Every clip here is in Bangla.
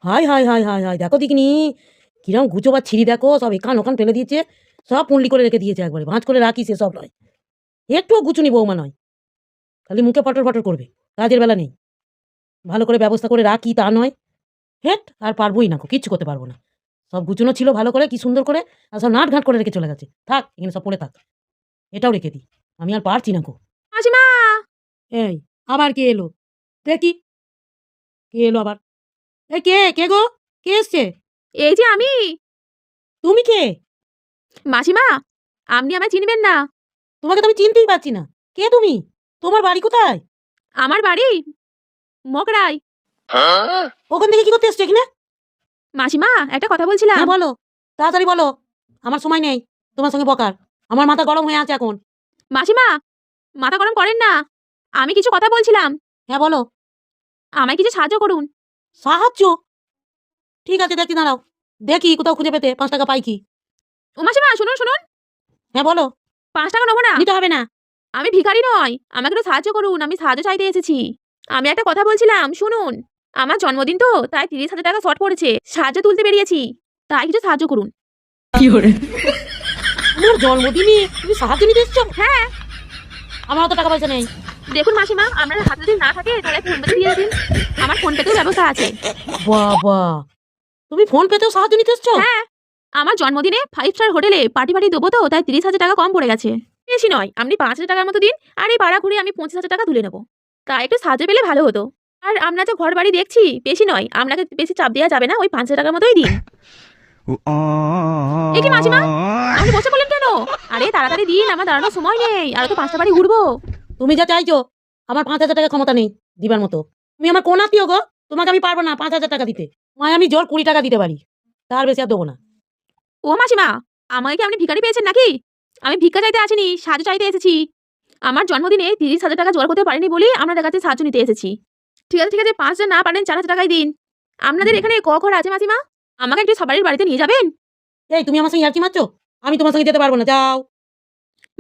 High high high high high দেখো দেখিনি কিরম গুছো বা ছিঁড়ি দেখো, সব এখান ওখান ফেলে দিয়েছে, সব পুঁড়লি করে রেখে দিয়েছে, একবারে ভাঁজ করে রাখি সেসব নয়, একটুও গুছুনি বৌমা নয়, খালি মুখে পটর পটর করবে, কাজের বেলা নেই। ভালো করে ব্যবস্থা করে রাখি তা নয়, হেট আর পারবোই না, কিচ্ছু করতে পারবো না। সব গুছানো ছিল ভালো করে, কি সুন্দর করে, আর সব নাট ঘাট করে রেখে চলে গেছে। থাক এখানে সব পড়ে থাক, এটাও রেখে দিই, আমি আর পারছি না গো। মাসিমা, এই আবার কে এলো? দেখি কে এলো আবার। এই কে কে গো? কে এসছে? এই যে আমি। তুমি কে? মাসিমা, আপনি আমায় চিনবেন না। তোমাকে তো আমি চিনতেই পারছি না। কে তুমি? তোমার বাড়ি কোথায়? আমার বাড়ি মগরায়। ওখান থেকে কি করতে এসছো এখানে? মাসিমা, একটা কথা বলছিলাম। হ্যাঁ বলো, তাড়াতাড়ি বলো, আমার সময় নেই তোমার সঙ্গে বকার, আমার মাথা গরম হয়ে আছে এখন। মাসিমা, মাথা গরম করেন না, আমি কিছু কথা বলছিলাম। হ্যাঁ বলো। আমায় কিছু সাহায্য করুন। সাহায্য? ঠিক আছে দেখছি, দাঁড়াও দেখি কোথাও খুঁজে পেতে 5 টাকা পাই কি। ও মাসিমা, শুনুন শুনুন। হ্যাঁ বলো। 5 টাকা নেবো না, নিতে হবে না। আমি ভিখারি নয়, আমাকে একটু সাহায্য করুন, আমি সাহায্য চাইতে এসেছি। আমি একটা কথা বলছিলাম, শুনুন। আমার জন্মদিন তো, তাই 30,000 টাকা শর্ট পড়েছে, সাহায্য তুলতে বেরিয়েছি, তাই কিছু সাহায্য করুন। তোমার জন্মদিনে তুমি সাহায্য নিতে এসছো? হ্যাঁ। আমার অত টাকা পয়সা নেই। দেখুন মাসিমা, আপনার হাতে যদি না থাকে তাহলে ফোন পেতে দিয়ে দিন, আমার ফোন পেতেও ব্যবস্থা আছে। বাবা, তুমি ফোন পেতেও সাহায্য নিতে এসছো? হ্যাঁ, আমার জন্মদিনে 5 স্টার হোটেলে পার্টি দেবো তো, তাই 30,000 টাকা কম পড়ে গেছে। বেশি নয়, আপনি 5,000 টাকার মতো দিন, আর এই ভাড়া ঘুরে আমি 25,000 টাকা তুলে নেবো। তাই একটু সাহায্য পেলে ভালো হতো। আর আমরা যে ঘর বাড়ি দেখছি, বেশি নয়, আপনাকে বেশি চাপ দেওয়া যাবে না, ওই 5,000 টাকার মতোই দিন। এ কি মাসিমা, আপনি বসে বলেন কেন? আরে তাড়াতাড়ি দিন, আমার দাঁড়ানোর সময় নেই, আর তো 5টা বাড়ি ঘুরবো। তুমি যা চাইছো, আমার 5,000 টাকা ক্ষমতা নেই দিবার মতো। তুমি আমার কোন আত্মীয় গো? তোমাকে আমি পারবো না 5,000 টাকা দিতে। মায় আমি জোর 20 টাকা দিতে পারি, তার বেশি আর দেবো না। ও মাসিমা, আমাকে কি আপনি ভিখারি পেয়েছেন নাকি? আমি ভিক্ষা চাইতে আসিনি, সাহায্য চাইতে এসেছি। আমার জন্মদিনে 30,000 টাকা জোগাড় করতে পারিনি বলেই আপনাদের কাছে সাহায্য নিতে এসেছি। ঠিক আছে ঠিক আছে, 5,000 না পারেন 4,000 টাকাই দিন। আপনাদের এখানে ঘর আছে মাসিমা? আমাকে একটু সবারই বাড়িতে নিয়ে যাবেন? এই তুমি আমার সঙ্গে ইয়ার্কি মারছো? আমি তোমার সঙ্গে যেতে পারবো না, যাও।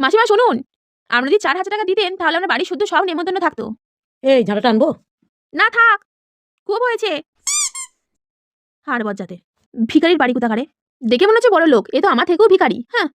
মাসিমা শুনুন, আপনি যদি 4,000 টাকা দিতেন তাহলে আমার বাড়ির শুদ্ধ সব নেমন্তন্ন থাকতো। এই ঝাঁটাটা আনবো? না থাক, খুব হয়েছে। হাড় বজ্জাতে ভিখারির বাড়ি কোথাকারে, দেখে মনে হচ্ছে বড় লোক, এ তো আমার থেকেও ভিখারি। হ্যাঁ।